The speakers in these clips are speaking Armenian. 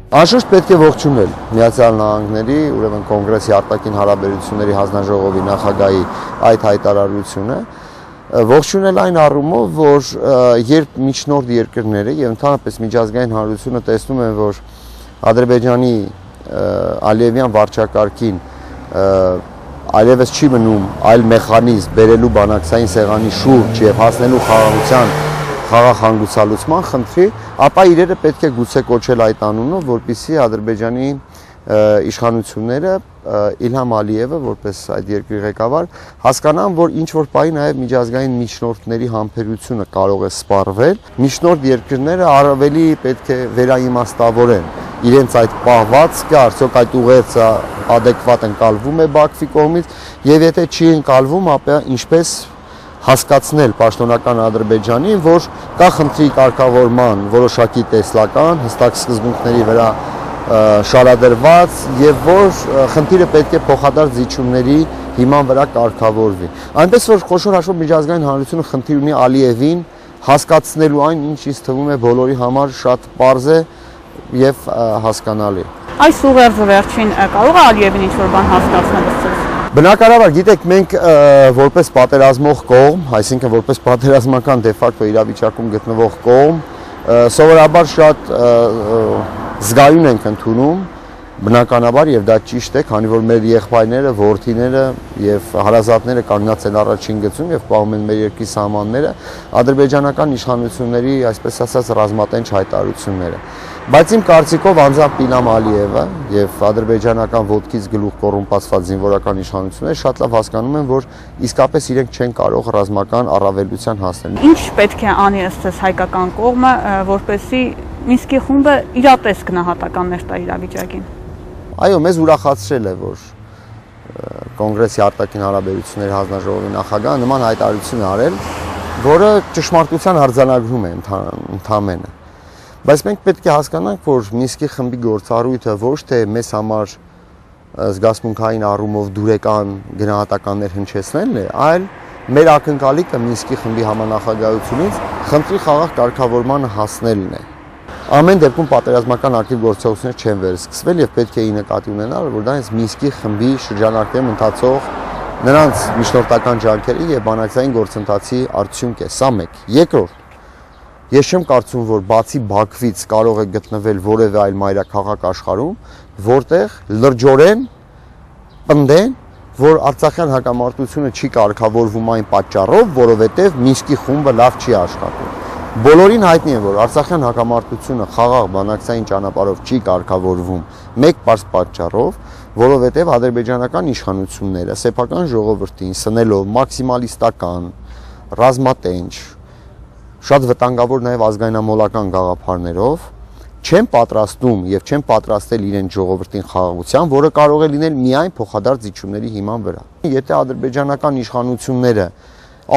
Անշուշտ պետք է ողջունել Միացյալ Նահանգների, ուրեմն կոնգրեսի արտաքին հարաբերությունների հանձնաժողովի նախագահի այդ հայտարարությունը, ողջունել այն առումով, որ երբ միջնորդ երկրները եւ ընդհանրապես միջազգային հանրությունը տեսնում են, որ Ադրբեջանի Ալիևյան վարչակարգին այլևս չի մնում այլ մեխանիզմ բերելու բանակցային սեղանի շուրջ եւ հասնելու խաղաղ հանգուցալուծման խնդրի, ապա իրերը պետք է գուցե կոչել այդ անունով, որպեսզի Ադրբեջանի իշխանությունները Իլհամ Ալիևը որպես այդ երկրի ղեկավար հասկանան, որ ինչ որ պահի նաև միջազգային միջնորդների համբերությունը կարող է սպառվել, միջնորդ երկրները ավելի պետք է վերաիմաստավորեն իրենց այդ պահվածքը, արդյոք այդ ուղերձը adekvat ընկալվում է Բաքվի կողմից, եւ եթե չի ընկալվում, ապա ինչպես հասկացնել պաշտոնական Ադրբեջանին, որ կա խնդրի կարգավորման որոշակի տեսլական, հստակ սկզբունքների վրա շարադրված եւ որ խնդիրը պետք է փոխադարձ զիջումների հիման վրա կարգավորվի։ Այնպես որ խոշոր հաշվով միջազգային հանրությունը խնդիր ունի Ալիևին հասկացնելու այն, ինչ ինձ թվում է բոլորի համար շատ պարզ է եւ հասկանալի։ Այս ուղերձը վերջին կարող է Ալիևին ինչ-որ բան հասկացնել ցույց։ Բնակարար, գիտեք, մենք որպես պատերազմող կողմ, այսինքն որպես պատերազմական դե ֆակտո իրավիճակում գտնվող կողմ, սովորաբար շատ զգայուն ենք ընդունում, բնականաբար եւ դա ճիշտ է, քանի որ մեր եղբայրները, որդիները եւ հարազատները կանգնած են առաջին գծում եւ պահում են մեր երկրի սահմանները, ադրբեջանական իշխանությունների, այսպես ասած, ռազմատենչ հայտարարությունները։ Բայց իմ կարծիքով անձամբ Իլհամ Ալիևը եւ ադրբեջանական ոտքից գլուխ կոռումպացված զինվորական իշխանությունները շատ լավ հասկանում են, որ իսկապես իրենք չեն կարող ռազմական առավելության հասնել։ Ինչ պետք է անի ըստ հայկական կողմը, որպեսզի Մինսկի խումբը իրապես գնահատականներ տա իրավիճակին։ Այո, մեզ ուրախացրել է, որ կոնգրեսի արտաքին հարաբերությունների հանձնաժողովի նախագահը նման հայտարարություն արել, որը ճշմարտության արձանագրում է ընդամենը։ Բայց մենք պետք է հասկանանք, որ Մինսկի խմբի գործառույթը ոչ թե մեզ համար զգացմունքային առումով դուրեկան գնահատականներ հնչեցնելն է, այլ մեր ակնկալիքը Մինսկի խմբի համանախագահությունից խնդրի խաղաղ կարգավորմանը հասնելն է։ Ամեն դեպքում պատերազմական ակտիվ գործողություններ չեն վերսկսվել եւ պետք է ի նկատի ունենալ, որ դա հենց Մինսկի խմբի շրջանակներում ընթացող նրանց միջնորդական ջանքերի եւ բանակցային գործընթացի արդյունք է։ Սա մեկ։ Երկրորդ, ես չեմ կարծում, որ բացի Բաքվից կարող է գտնվել որևէ այլ մայրաքաղաք աշխարհում, որտեղ լրջորեն պնդեն, որ Արցախյան հակամարտությունը չի կարգավորվում այն պատճառով, որովհետեւ Մինսկի խումբը լավ չի աշխատում։ Բոլորին հայտնի է, որ Արցախյան հակամարտությունը խաղաղ բանակցային ճանապարհով չի կարգավորվում մեկ պարզ պատճառով, որովհետև ադրբեջանական իշխանությունները սեփական ժողովրդին սնելով մաքսիմալիստական, ռազմատենչ, շատ վտանգավոր նաև ազգայնամոլական գաղափարներով չեն պատրաստում եւ չեն պատրաստել իրեն ժողովրդին խաղաղության, որը կարող է լինել միայն փոխադարձ զիջումների հիման վրա։ Եթե ադրբեջանական իշխանությունները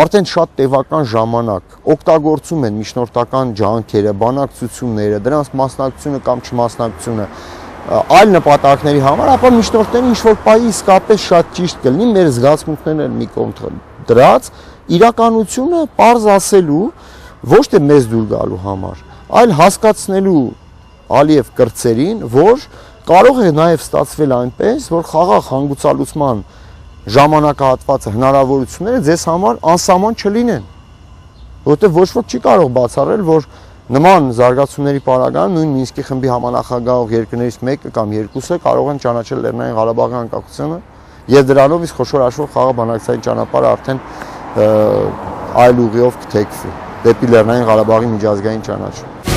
արդեն շատ տևական ժամանակ օգտագործում են միջնորդական ջանքերը, բանակցությունները, դրանց մասնակցությունը կամ չմասնակցությունը այլ նպատակների համար, ապա միջնորդները ինչ-որ պահի իսկապես շատ ճիշտ կլինի մեր զգացմունքներն մի կողմ դրած, իրականությունը պարզ ասելու, ոչ թե մեզ դուր գալու համար, այլ հասկացնելու Ալիև կրտսերին, որ կարող է նաև ստացվել այնպես, որ խաղաղ հանգուցալուծման ժամանակահատվածը հնարավորությունները ձեզ համար անսահման չլինեն, որովհետև ոչ ոք չի կարող բացառել, որ նման զարգացումների պարագան նույն Մինսկի խմբի համանախագահող երկրներից մեկը կամ երկուսը կարող են ճանաչել Լեռնային Ղարաբաղի անկախությունը եւ դրանով իսկ խոշոր հաշվով խաղաղ բանակցային ճանապարհը արդեն այլ ուղիով կթեքվի դեպի Լեռնային Ղարաբաղի միջազգային ճանաչում։